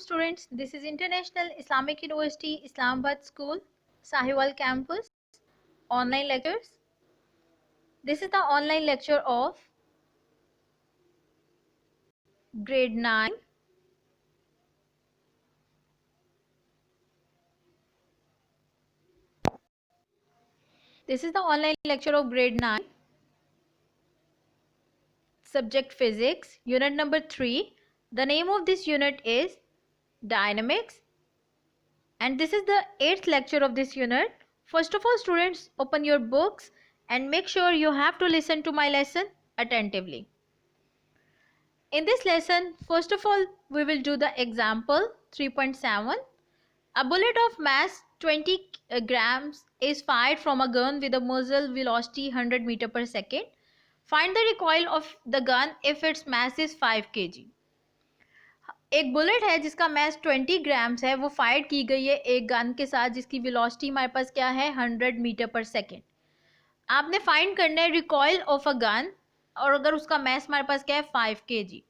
students, this is International Islamic University Islamabad School, Sahiwal campus, online lectures. This is the online lecture of grade 9. This is the online lecture of grade 9, subject physics, unit number 3. The name of this unit is dynamics, and this is the 8th lecture of this unit. First of all, students, open your books and make sure you have to listen to my lesson attentively. In this lesson, first of all, we will do the example 3.7. A bullet of mass 20 grams is fired from a gun with a muzzle velocity 100 meter per second. Find the recoil of the gun if its mass is 5 kg. एक bullet है जिसका मास 20 grams है, वो fire की गई है एक gun के साथ जिसकी वेलोसिटी हमारे पास क्या है 100 मीटर पर सेकेंड. आपने फाइंड करना है रिकॉइल ऑफ अ गन, और अगर उसका मास हमारे पास क्या है 5 kg.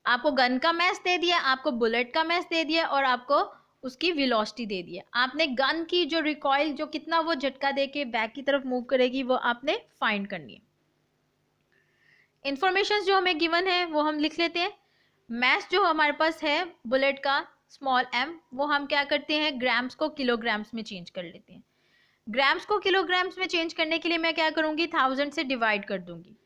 आपको गन का मास दे दिया, आपको बुलेट का मास दे दिया और आपको उसकी वेलोसिटी दे दिया. आपने गन की जो रिकॉइल जो कितना वो झटका दे के बैक की तरफ मूव करेगी वो आपने फाइंड करनी है. इंफॉर्मेशन जो हमें गिवन है वो हम लिख लेते हैं. मास जो हमारे पास है बुलेट का स्मॉल m, वो हम क्या करते हैं ग्राम्स को किलोग्राम्स में चेंज कर लेते हैं. ग्राम्स को किलोग्राम्स में चेंज करने के लिए मैं क्या करूंगी 1000 से डिवाइड कर दूंगी.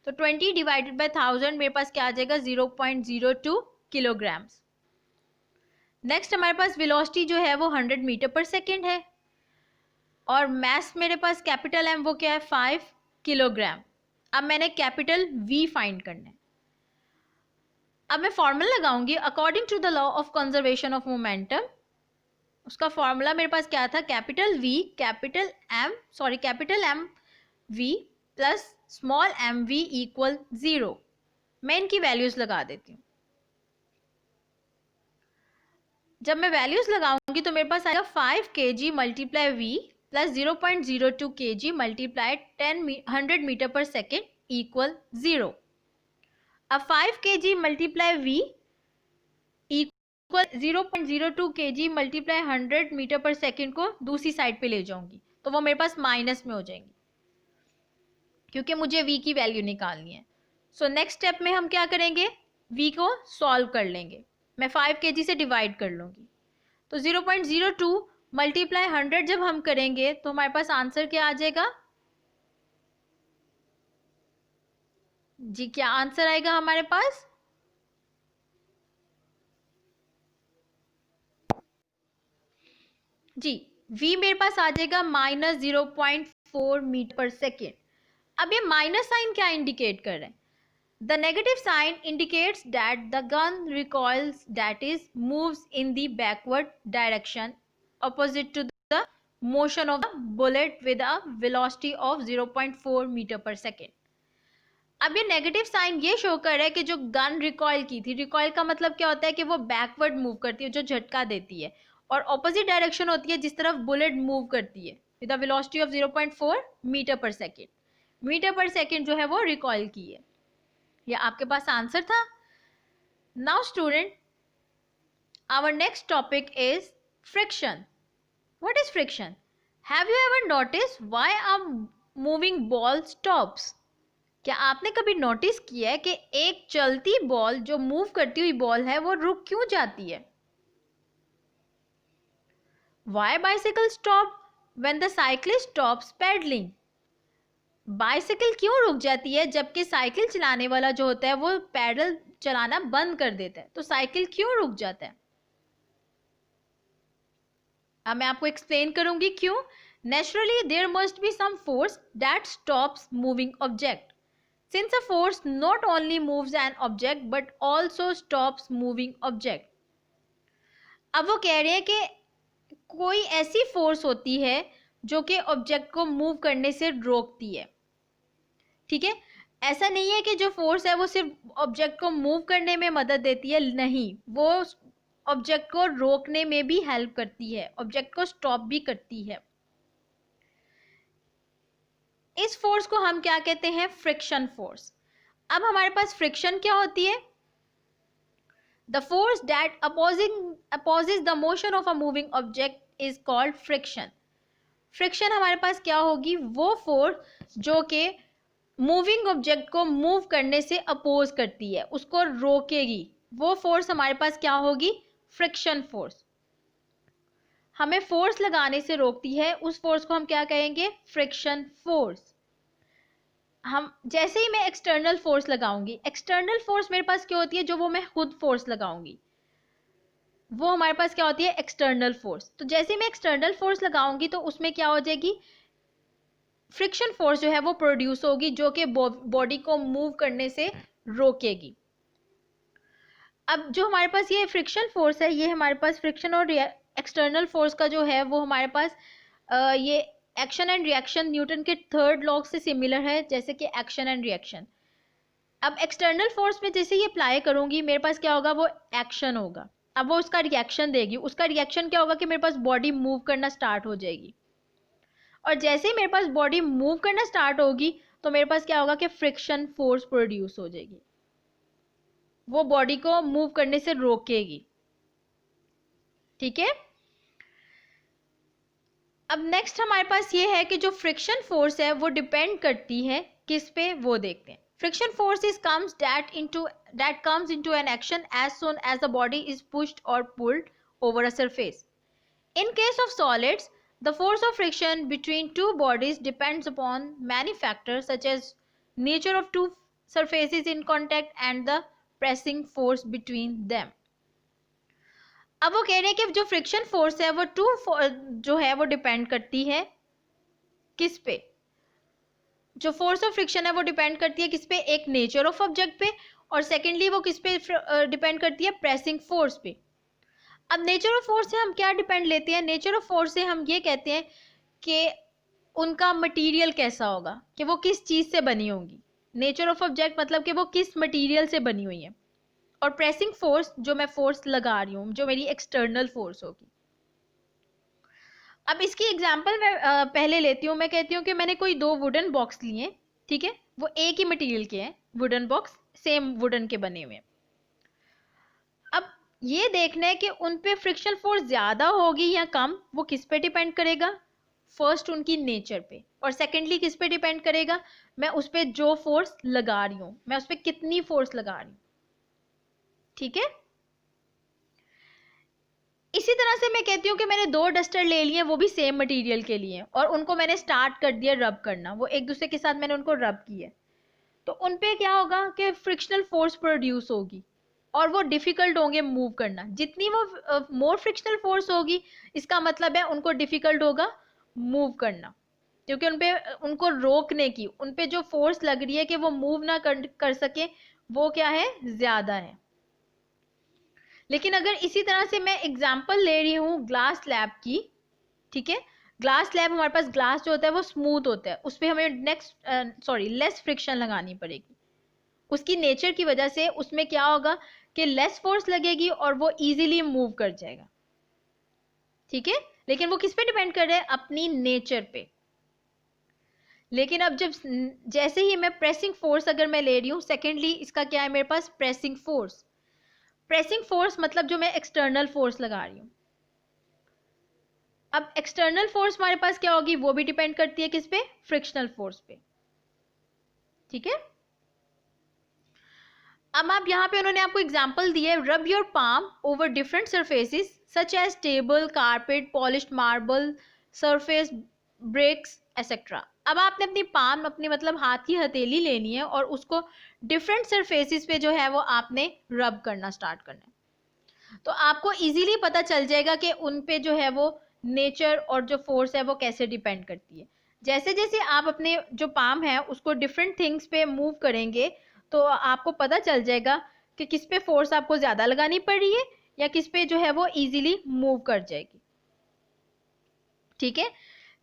तो 20 डिवाइडेड बाय 1000 मेरे पास क्या आ जाएगा 0.02 किलोग्राम्स. नेक्स्ट हमारे पास वेलोसिटी जो है वो 100 मीटर पर सेकेंड है और मास मेरे पास कैपिटल M वो क्या है 5 किलोग्राम. अब मैंने कैपिटल V फाइंड करना है. अब मैं फॉर्मूला लगाऊंगी according to the law of conservation of momentum. उसका फॉर्मूला मेरे पास क्या था capital M V plus small m v equal 0. मैं इनकी वैल्यूज लगा देती हूँ. जब मैं वैल्यूज लगाऊंगी तो मेरे पास आएगा 5 kg multiply v plus 0.02 kg multiply 100 metre per second equal 0. अब 5 kg multiply v equal 0.02 kg multiply 100 metre per second को दूसरी साइड पे ले जाऊंगी तो वो मेरे पास माइनस में हो जाएंगी क्योंकि मुझे v की वैल्यू निकालनी है. सो नेक्स्ट स्टेप में हम क्या करेंगे v को सॉल्व कर लेंगे. मैं 5 kg से डिवाइड कर लूंगी तो 0.02 मल्टीप्लाई 100 जब हम करेंगे तो हमारे पास आंसर क्या आ जाएगा जी. क्या आंसर आएगा हमारे पास जी v मेरे पास आ जाएगा माइनस 0.4 मीटर पर सेकेंड. अब ये माइनस साइन क्या इंडिकेट कर रहे हैं. The negative sign indicates that the gun recoils, that is moves in the backward direction opposite to the motion of the bullet with a velocity of 0.4 meter per second. अब ये negative sign ये show कर रहा है कि जो gun recoil की थी, रिकॉइल का मतलब क्या होता है कि वो बैकवर्ड मूव करती है, जो झटका देती है, और ऑपोजिट डायरेक्शन होती है जिस तरफ बुलेट मूव करती है with a velocity of 0.4 metre per second. Metre per second जो है वो रिकॉइल की है. ये आपके पास आंसर था. Now student, our next topic is friction. What is friction? Have you ever notice why a moving ball stops? क्या आपने कभी नोटिस किया है कि एक चलती बॉल जो मूव करती हुई बॉल है वो रुक क्यों जाती है? Why bicycle stop when the cyclist stops pedalling? Bicycle क्यों रुक जाती है जबकि साइकिल चलाने वाला जो होता है वो पैडल चलाना बंद कर देता है, तो साइकिल क्यों रुक जाता है? अब मैं आपको एक्सप्लेन करूंगी क्यों. Naturally there must be some force that stops moving object. Since a force not only moves an object but also stops moving object. अब वो कह रहे हैं कि कोई ऐसी फोर्स होती है जो कि ऑब्जेक्ट को मूव करने से रोकती है. ठीक है, ऐसा नहीं है कि जो फोर्स है वो सिर्फ ऑब्जेक्ट को मूव करने में मदद देती है, नहीं, वो ऑब्जेक्ट को रोकने में भी हेल्प करती है, ऑब्जेक्ट को स्टॉप भी करती है. इस फोर्स को हम क्या कहते हैं फ्रिक्शन फोर्स. अब हमारे पास फ्रिक्शन क्या होती है. The force that opposes the motion of a moving object is called friction. Friction हमारे पास क्या होगी, वो फोर्स जो कि मूविंग ऑब्जेक्ट को मूव करने से अपोज करती है, उसको रोकेगी, वो फोर्स हमारे पास क्या होगी, फ्रिक्शन फोर्स। हमें फोर्स लगाने से रोकती है, उस फोर्स को हम क्या कहेंगे, फ्रिक्शन फोर्स। हम जैसे ही मैं एक्सटर्नल फोर्स लगाऊंगी, एक्सटर्नल फोर्स मेरे पास क्या होती है, जो वो मैं खुद फोर्स लगाऊंगी, वो हमारे पास क्या होती है, एक्सटर्नल फोर्स। तो जैसे ही मैं एक्सटर्नल फोर्स लगाऊंगी तो उसमें क्या हो जाएगी, फ्रिक्शन फोर्स जो है वो प्रोड्यूस होगी, जो कि बॉडी को मूव करने से रोकेगी। अब जो हमारे पास ये फ्रिक्शन फोर्स है, ये हमारे पास फ्रिक्शन और एक्सटर्नल फोर्स का जो है वो हमारे पास ये एक्शन एंड रिएक्शन न्यूटन के थर्ड लॉ से सिमिलर है, जैसे कि एक्शन एंड रिएक्शन। अब एक्सटर्नल फोर्स में जैसे ही अप्लाई करूंगी, मेरे पास क्या होगा, वो एक्शन होगा। अब वो उसका रिएक्शन देगी, उसका रिएक्शन क्या होगा कि मेरे पास बॉडी मूव करना स्टार्ट हो जाएगी। और जैसे ही मेरे पास बॉडी मूव करना स्टार्ट होगी तो मेरे पास क्या होगा कि फ्रिक्शन फोर्स प्रोड्यूस हो जाएगी, वो बॉडी को मूव करने से रोकेगी। ठीक है। अब नेक्स्ट हमारे पास ये है कि जो फ्रिक्शन फोर्स है वो डिपेंड करती है किस पे, वो देखते हैं। Friction force is comes that comes into an action as soon as the body is pushed और pulled over a surface. In case of solids, the force of friction between two bodies depends upon many factors such as nature of two surfaces in contact and the pressing force between them. अब वो कह रहे हैं कि जो friction force है वो जो है वो डिपेंड करती है किस पे, जो फोर्स ऑफ फ्रिक्शन है वो डिपेंड करती है किस पे, एक नेचर ऑफ ऑब्जेक्ट पे, और सेकेंडली वो किस पे डिपेंड करती है, प्रेसिंग फोर्स पे। अब नेचर ऑफ फोर्स से हम क्या डिपेंड लेते हैं, नेचर ऑफ फोर्स से हम ये कहते हैं कि उनका मटेरियल कैसा होगा, कि वो किस चीज से बनी होंगी। नेचर ऑफ ऑब्जेक्ट मतलब कि वो किस मटेरियल से बनी हुई है। और प्रेसिंग फोर्स, जो मैं फोर्स लगा रही हूँ, जो मेरी एक्सटर्नल फोर्स होगी। अब इसकी एग्जांपल मैं पहले लेती हूँ। मैं कहती हूँ कि मैंने कोई दो वुडन बॉक्स लिए, ठीक है, वो एक ही मटेरियल के हैं, वुडन बॉक्स सेम वुडन के बने हुए हैं। अब ये देखना है कि उन पे फ्रिक्शन फोर्स ज्यादा होगी या कम, वो किस पे डिपेंड करेगा, फर्स्ट उनकी नेचर पे, और सेकेंडली किस पे डिपेंड करेगा, मैं उस पर जो फोर्स लगा रही हूँ, मैं उस पर कितनी फोर्स लगा रही हूँ। ठीक है। इसी तरह से मैं कहती हूँ कि मैंने दो डस्टर ले लिए, वो भी सेम मटेरियल के लिए, और उनको मैंने स्टार्ट कर दिया रब करना, वो एक दूसरे के साथ मैंने उनको रब किया, तो उन पे क्या होगा कि फ्रिक्शनल फोर्स प्रोड्यूस होगी और वो डिफिकल्ट होंगे मूव करना। जितनी वो मोर फ्रिक्शनल फोर्स होगी, इसका मतलब है उनको डिफिकल्ट होगा मूव करना, क्योंकि उनको रोकने की, उन पे जो फोर्स लग रही है कि वो मूव ना कर सके, वो क्या है, ज्यादा है। लेकिन अगर इसी तरह से मैं एग्जांपल ले रही हूँ ग्लास स्लैब की, ठीक है, ग्लास स्लैब, हमारे पास ग्लास जो होता है वो स्मूथ होता है, उस पर हमें लेस फ्रिक्शन लगानी पड़ेगी। उसकी नेचर की वजह से उसमें क्या होगा कि लेस फोर्स लगेगी और वो इजीली मूव कर जाएगा। ठीक है। लेकिन वो किस पे डिपेंड कर रहा है, अपनी नेचर पे। लेकिन अब जैसे ही मैं प्रेसिंग फोर्स अगर मैं ले रही हूँ, सेकेंडली इसका क्या है मेरे पास, प्रेसिंग फोर्स। प्रेसिंग फोर्स मतलब जो मैं एक्सटर्नल फोर्स लगा रही हूँ। अब एक्सटर्नल फोर्स हमारे पास क्या होगी, वो भी डिपेंड करती है किस पे, फ्रिक्शनल फोर्स पे। ठीक है। अब आप यहाँ पे उन्होंने आपको एग्जाम्पल दिए, rub your palm over different surfaces such as table, carpet, polished marble surface, bricks etcetera. अब आपने अपनी पाम, अपनी मतलब हाथ की हथेली लेनी है और उसको डिफरेंट सरफेसेस पे जो है वो आपने रब करना स्टार्ट करना है। तो आपको इजीली पता चल जाएगा कि उन पे जो है वो नेचर और जो फोर्स है वो कैसे डिपेंड करती है। जैसे जैसे आप अपने जो पाम है उसको डिफरेंट थिंग्स पे मूव करेंगे, तो आपको पता चल जाएगा कि किस पे फोर्स आपको ज्यादा लगानी पड़ रही है या किस पे जो है वो इजीली मूव कर जाएगी। ठीक है।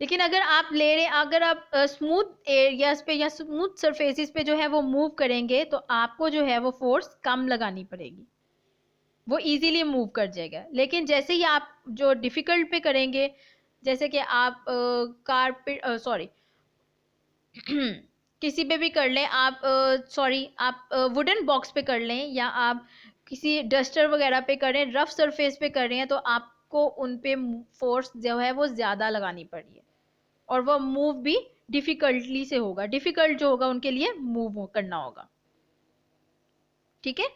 लेकिन अगर आप ले रहे, अगर आप स्मूथ एरियाज पे या स्मूथ सरफेसेस पे जो है वो मूव करेंगे, तो आपको जो है वो फोर्स कम लगानी पड़ेगी, वो इजीली मूव कर जाएगा। लेकिन जैसे ही आप जो डिफिकल्ट पे करेंगे, जैसे कि आप कारपेट सॉरी किसी पे भी कर लें आप, सॉरी आप वुडन बॉक्स पे कर लें, या आप किसी डस्टर वगैरह पे कर रहे हैं, रफ सरफेस पे कर रहे हैं, तो आपको उन पे फोर्स जो है वो ज्यादा लगानी पड़ी है और वो मूव भी डिफिकल्टली से होगा, डिफिकल्ट जो होगा उनके लिए मूव करना होगा। ठीक है,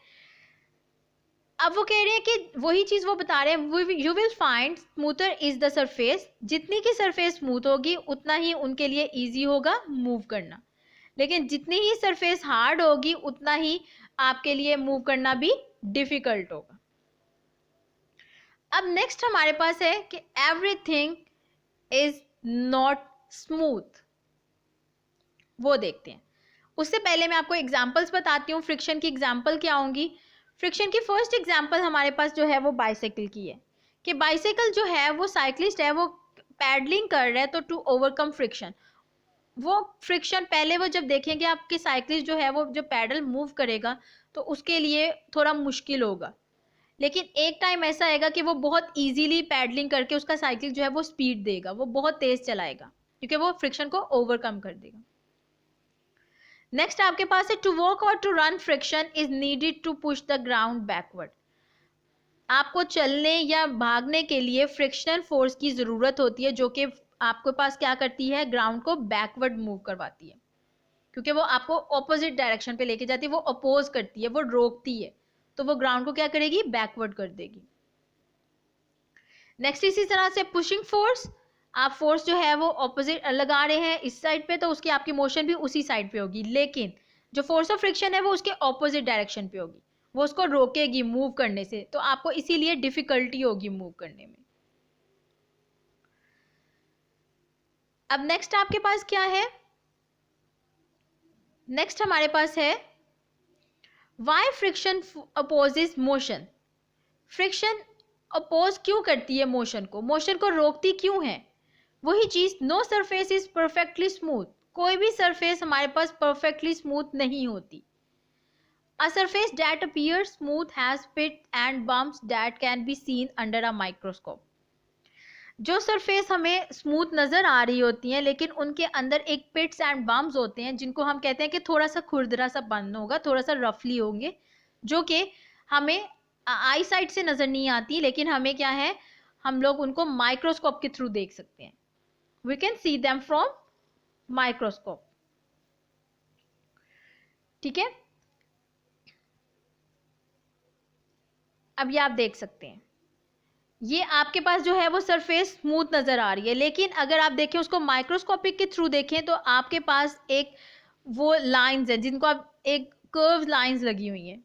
अब वो कह रहे हैं कि वही चीज वो बता रहे हैं, you will find smoother is the surface, जितनी की सरफेस स्मूथ होगी उतना ही उनके लिए इजी होगा मूव करना, लेकिन जितनी ही सरफेस हार्ड होगी उतना ही आपके लिए मूव करना भी डिफिकल्ट होगा। अब नेक्स्ट हमारे पास है कि एवरीथिंग इज नॉट स्मूथ, वो देखते हैं। उससे पहले मैं आपको एग्जांपल्स बताती हूँ, फ्रिक्शन की एग्जांपल क्या होंगी। फ्रिक्शन की फर्स्ट एग्जांपल हमारे पास जो है वो बाइसाइकिल की है, कि बाइसाइकिल जो है वो साइक्लिस्ट है, वो पैडलिंग कर रहा है, तो टू ओवरकम फ्रिक्शन, वो फ्रिक्शन पहले वो जब देखेंगे आपके साइक्लिस्ट जो है वो जो पैडल मूव करेगा तो उसके लिए थोड़ा मुश्किल होगा, लेकिन एक टाइम ऐसा आएगा कि वो बहुत इजीली पैडलिंग करके उसका साइकिल जो है वो स्पीड देगा, वो बहुत तेज चलाएगा क्योंकि वो फ्रिक्शन को ओवरकम कर देगा। नेक्स्ट आपके पास है टू वॉक और to run friction is needed to push the ground backward, आपको चलने या भागने के लिए फ्रिक्शनल फोर्स की जरूरत होती है जो कि आपके पास क्या करती है, ग्राउंड को बैकवर्ड मूव करवाती है, क्योंकि वो आपको ऑपोजिट डायरेक्शन पे लेके जाती है, वो अपोज करती है, वो रोकती है, तो वो ग्राउंड को क्या करेगी, बैकवर्ड कर देगी। नेक्स्ट इसी तरह से पुशिंग फोर्स, आप फोर्स जो है वो ऑपोजिट लगा रहे हैं इस साइड पे, तो उसकी आपकी मोशन भी उसी साइड पे होगी, लेकिन जो फोर्स ऑफ फ्रिक्शन है वो उसके ऑपोजिट डायरेक्शन पे होगी, वो उसको रोकेगी मूव करने से, तो आपको इसीलिए डिफिकल्टी होगी मूव करने में। अब नेक्स्ट आपके पास क्या है, नेक्स्ट हमारे पास है why friction opposes motion, friction oppose क्यों करती है मोशन को, मोशन को रोकती क्यों है। वही चीज, no surface is perfectly smooth, कोई भी सरफेस हमारे पास परफेक्टली स्मूथ नहीं होती। A surface that appears smooth has pit and bumps that can be seen under a microscope, जो सरफेस हमें स्मूथ नजर आ रही होती हैं लेकिन उनके अंदर एक पिट्स एंड बम्प्स होते हैं जिनको हम कहते हैं कि थोड़ा सा खुरदरा सा बन होगा, थोड़ा सा रफली होंगे, जो कि हमें आई साइड से नजर नहीं आती, लेकिन हमें क्या है, हम लोग उनको माइक्रोस्कोप के थ्रू देख सकते हैं, we can see them from microscope. ठीक है, अब ये आप देख सकते हैं, ये आपके पास जो है वो सरफेस स्मूथ नजर आ रही है, लेकिन अगर आप देखें उसको माइक्रोस्कोपिक के थ्रू देखें तो आपके पास एक वो लाइंस है जिनको आप एक कर्व लाइंस लगी हुई हैं,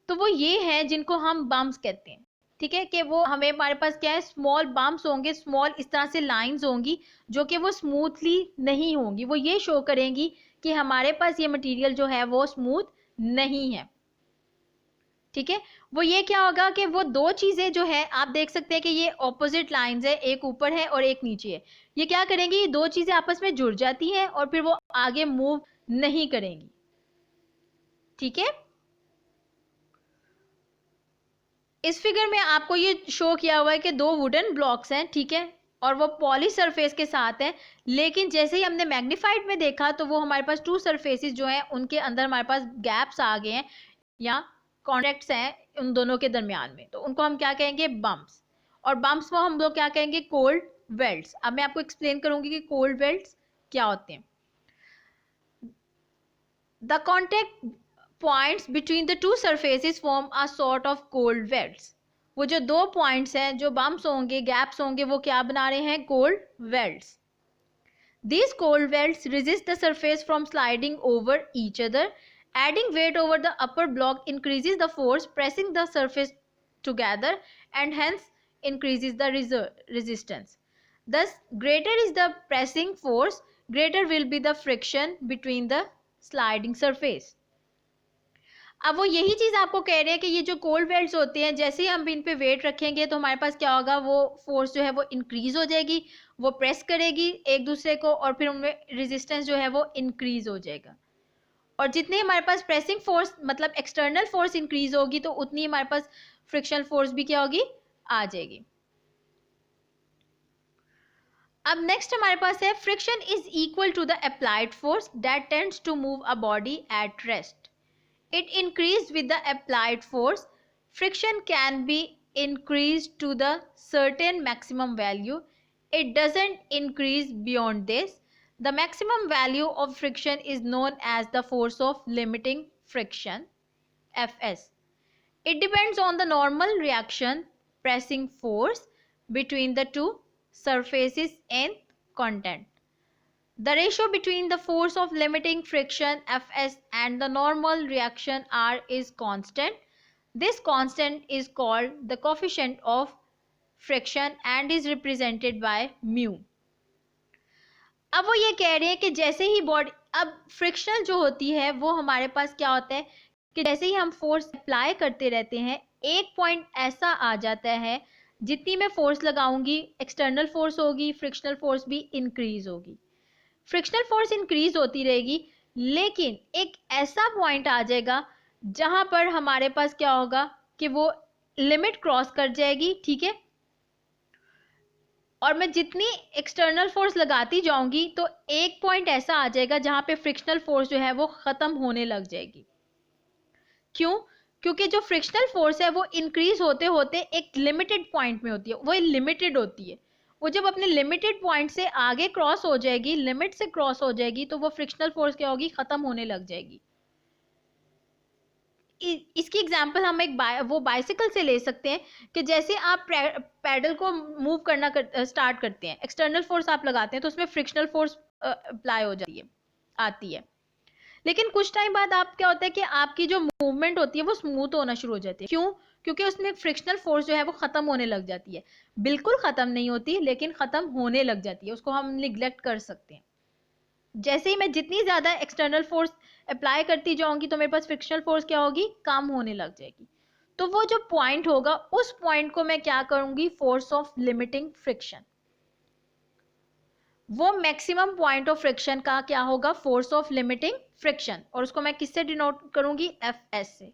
तो वो ये है जिनको हम बम्प्स कहते हैं। ठीक है, कि वो हमें हमारे पास क्या है, स्मॉल बम्प्स होंगे, स्मॉल इस तरह से लाइंस होंगी जो कि वो स्मूथली नहीं होंगी, वो ये शो करेंगी कि हमारे पास ये मटेरियल जो है वो स्मूथ नहीं है। ठीक है, वो ये क्या होगा कि वो दो चीजें जो है आप देख सकते हैं कि ये ऑपोजिट लाइंस है, एक ऊपर है और एक नीचे है, ये क्या करेंगी, ये दो चीजें आपस में जुड़ जाती हैं और फिर वो आगे मूव नहीं करेंगी। ठीक है, इस फिगर में आपको ये शो किया हुआ है कि दो वुडन ब्लॉक्स हैं, ठीक है, और वो पॉली सरफेस के साथ है, लेकिन जैसे ही हमने मैग्नीफाइड में देखा तो वो हमारे पास टू सरफेसेस जो हैं उनके अंदर हमारे पास गैप्स आ गए हैं या कॉन्टैक्ट्स हैं उन दोनों के दरमियान में, तो उनको हम क्या कहेंगे, बम्प्स, और बम्प्स को हम लोग क्या कहेंगे, कोल्ड वेल्ट्स। अब मैं आपको एक्सप्लेन करूंगी कि कोल्ड वेल्ट्स क्या होते हैं। The contact points between the two surfaces form a sort of cold welds, वो जो दो पॉइंट्स हैं, जो बम्प्स होंगे, गैप्स होंगे, वो क्या बना रहे हैं, cold वेल्ट्स। These cold welts resist the surface from sliding over each other. Adding weight over the upper block increases the force pressing the surface together and hence increases the resistance. Thus, greater is the pressing force, greater will be the friction between the sliding surface. अब वो यही चीज आपको कह रहे हैं कि ये जो कोल्ड वेल्ट्स होते हैं, जैसे ही हम इन पे वेट रखेंगे तो हमारे पास क्या होगा, वो फोर्स जो है वो इंक्रीज हो जाएगी, वो प्रेस करेगी एक दूसरे को और फिर उनमें रेजिस्टेंस जो है वो इंक्रीज हो जाएगा, और जितनी हमारे पास प्रेसिंग फोर्स मतलब एक्सटर्नल फोर्स इंक्रीज होगी तो उतनी हमारे पास फ्रिक्शनल फोर्स भी क्या होगी, आ जाएगी। अब नेक्स्ट हमारे पास है friction is equal to the applied force that tends to move a body at rest. It increased with the applied force. Friction can be increased to the certain maximum value. It doesn't increase beyond this. The maximum value of friction is known as the force of limiting friction, Fs. It depends on the normal reaction pressing force between the two surfaces in contact. The ratio between the force of limiting friction Fs and the normal reaction R is constant. This constant is called the coefficient of friction and is represented by mu. अब वो ये कह रहे हैं कि जैसे ही body, अब friction जो होती है वो हमारे पास क्या होता है कि जैसे ही हम फोर्स अप्लाई करते रहते हैं एक पॉइंट ऐसा आ जाता है जितनी मैं फोर्स लगाऊंगी एक्सटर्नल फोर्स होगी, फ्रिक्शनल फोर्स भी इंक्रीज होगी, फ्रिक्शनल फोर्स इंक्रीज होती रहेगी, लेकिन एक ऐसा पॉइंट आ जाएगा जहां पर हमारे पास क्या होगा कि वो लिमिट क्रॉस कर जाएगी, ठीक है, और मैं जितनी एक्सटर्नल फोर्स लगाती जाऊंगी तो एक पॉइंट ऐसा आ जाएगा जहां पे फ्रिक्शनल फोर्स जो है वो खत्म होने लग जाएगी. क्यों? क्योंकि जो फ्रिक्शनल फोर्स है वो इंक्रीज होते होते एक लिमिटेड पॉइंट में होती है, वो लिमिटेड होती है. वो जब अपने लिमिटेड पॉइंट से आगे क्रॉस हो जाएगी, लिमिट से क्रॉस हो जाएगी, तो वो फ्रिक्शनल फोर्स क्या होगी, खत्म होने लग जाएगी. इसकी एग्जांपल हम एक वो बाइसिकल से ले सकते हैं कि जैसे आप पैडल को मूव करना स्टार्ट करते हैं, एक्सटर्नल फोर्स आप लगाते हैं तो उसमें फ्रिक्शनल फोर्स अप्लाई हो जाती है, आती है, लेकिन कुछ टाइम बाद आप क्या होता है कि आपकी जो मूवमेंट होती है वो स्मूथ होना शुरू हो जाती है. क्यों? क्योंकि उसमें फ्रिक्शनल फोर्स जो है वो खत्म होने लग जाती है. बिल्कुल खत्म नहीं होती लेकिन खत्म होने लग जाती है, उसको हम निग्लेक्ट कर सकते हैं. जैसे ही मैं जितनी ज्यादा एक्सटर्नल फोर्स अप्लाई करती जाऊंगी तो मेरे पास फ्रिक्शनल फोर्स क्या होगी, कम होने लग जाएगी. तो वो जो पॉइंट होगा उस पॉइंट को मैं क्या करूंगी, फोर्स ऑफ लिमिटिंग फ्रिक्शन. वो मैक्सिमम पॉइंट ऑफ फ्रिक्शन का क्या होगा, फोर्स ऑफ लिमिटिंग फ्रिक्शन, और उसको मैं किससे डिनोट करूंगी, एफ एस से.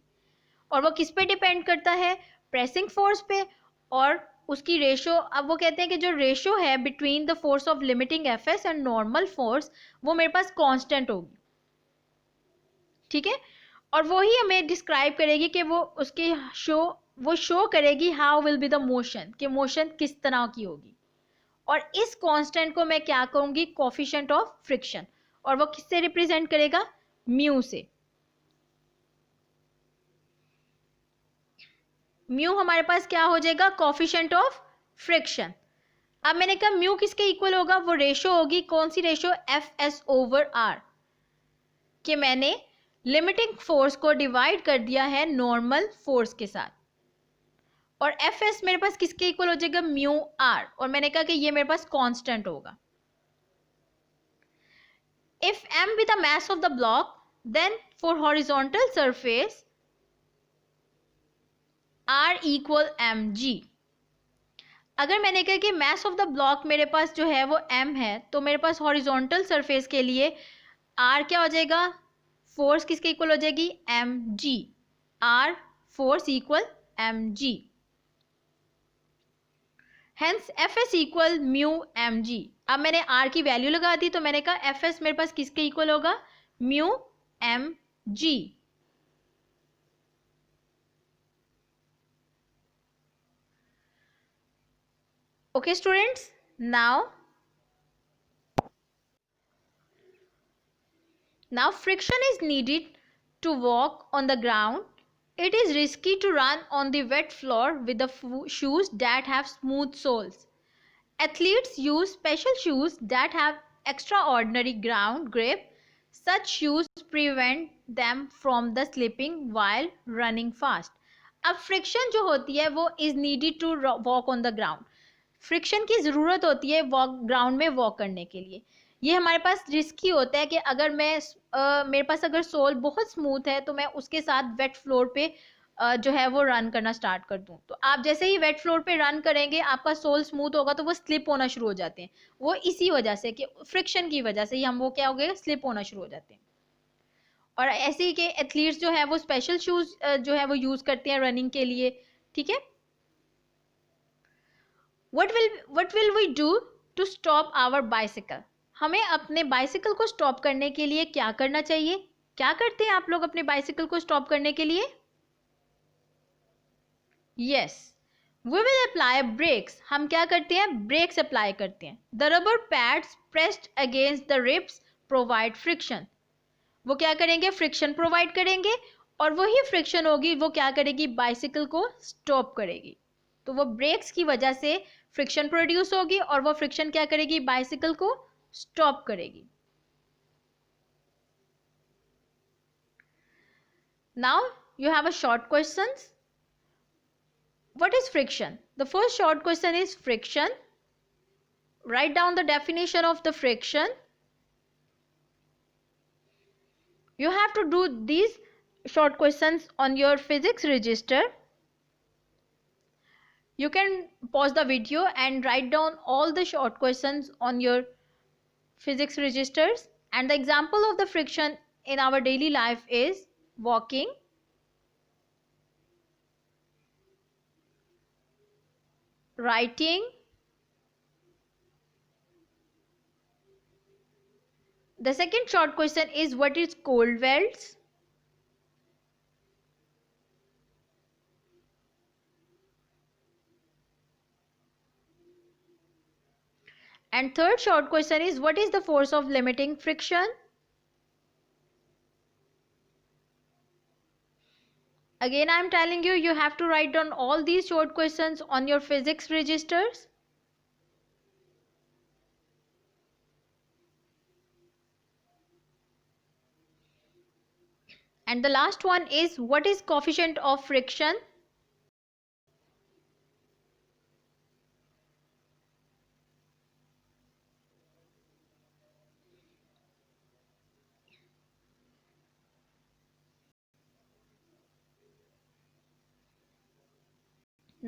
और वो किस पे डिपेंड करता है, प्रेसिंग फोर्स पे, और उसकी रेशो. अब वो कहते हैं कि जो रेशो है between the force of limiting F S and normal force वो मेरे पास कांस्टेंट होगी, ठीक है, और वो ही हमें डिस्क्राइब करेगी कि वो उसके शो करेगी how will be the motion, कि मोशन किस तरह की होगी. और इस कांस्टेंट को मैं क्या कहूंगी, कोफिशिएंट ऑफ फ्रिक्शन, और वो किससे रिप्रेजेंट करेगा, म्यू से. म्यू हमारे पास क्या हो जाएगा, कोफिशिएंट ऑफ फ्रिक्शन. अब मैंने कहा म्यू किसके इक्वल होगा, वो रेशो होगी, कौन सी ratio, F S over R, कि मैंने लिमिटिंग फोर्स को डिवाइड कर दिया है नॉर्मल फोर्स के साथ, और एफ एस मेरे पास किसके इक्वल हो जाएगा, म्यू आर, और मैंने कहा कि ये मेरे पास कांस्टेंट होगा. If M be the mass of the block then for horizontal surface R equal M G. अगर मैंने कहा कि मास ऑफ द ब्लॉक मेरे पास जो है वो m है, तो मेरे पास हॉरिजॉन्टल सरफेस के लिए r क्या हो जाएगा, फोर्स किसके इक्वल हो जाएगी, M G. r force equal M G, hence F S equal mu M G. अब मैंने r की वैल्यू लगा दी तो मैंने कहा एफ एस मेरे पास किसके इक्वल होगा, mu M G. Okay students, now friction is needed to walk on the ground. It is risky to run on the wet floor with the shoes that have smooth soles. Athletes use special shoes that have extraordinary ground grip. Such shoes prevent them from the slipping while running fast. अब friction जो होती है वो is needed to walk on the ground. Friction की ज़रूरत होती है ground में वॉक करने के लिए. ये हमारे पास रिस्की होता है कि अगर मैं मेरे पास अगर सोल बहुत स्मूथ है तो मैं उसके साथ वेट फ्लोर पे जो है वो रन करना स्टार्ट कर दूं. तो आप जैसे ही वेट फ्लोर पे रन करेंगे आपका सोल स्मूथ होगा तो वो स्लिप होना शुरू हो जाते हैं. वो इसी वजह से कि फ्रिक्शन की वजह से ही हम वो क्या हो गए, स्लिप होना शुरू हो जाते हैं. और ऐसे ही कि एथलीट्स जो है वो स्पेशल शूज जो है वो यूज़ करते हैं रनिंग के लिए, ठीक है. What will we do to stop our bicycle? हमें अपने बाइसिकल को स्टॉप करने के लिए क्या करना चाहिए. क्या करते हैं आप लोग अपने बाइसिकल को स्टॉप करने के लिए? Yes, we will apply brakes. हम क्या करते हैं? ब्रेक्स अप्लाई करते हैं. The rubber pads pressed against the ribs provide friction. वो क्या करेंगे? फ्रिक्शन प्रोवाइड करेंगे, और वही फ्रिक्शन होगी वो क्या करेगी? बाइसिकल को स्टॉप करेगी. तो वो ब्रेक्स की वजह से फ्रिक्शन प्रोड्यूस होगी, और वो फ्रिक्शन क्या करेगी? बाइसिकल को स्टॉप करेगी. Now you have a short questions. What is friction? The first short question is friction. Write down the definition of the friction. You have to do these short questions on your physics register. You can pause the video and write down all the short questions on your physics registers. And the example of the friction in our daily life is walking, writing. The second short question is what is cold welts? And third short question is what is the force of limiting friction? Again, I am telling you, you have to write down all these short questions on your physics registers. And the last one is what is coefficient of friction?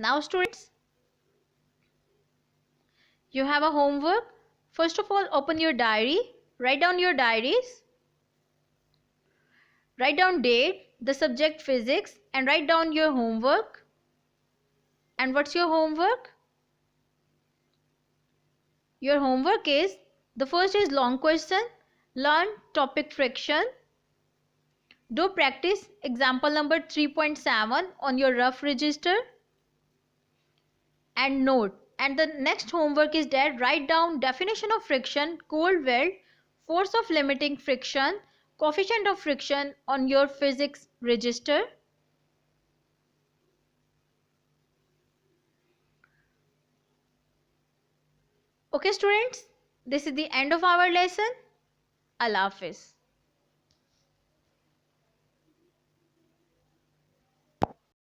Now students, you have a homework. First of all, open your diary, write down your diaries, write down date, the subject physics, and write down your homework. And what's your homework? Your homework is, the first is long question, learn topic friction. Do practice example number 3.7 on your rough register and note. And the next homework is that write down definition of friction, cold weld, force of limiting friction, coefficient of friction on your physics register. Okay students, this is the end of our lesson. Allah Hafiz.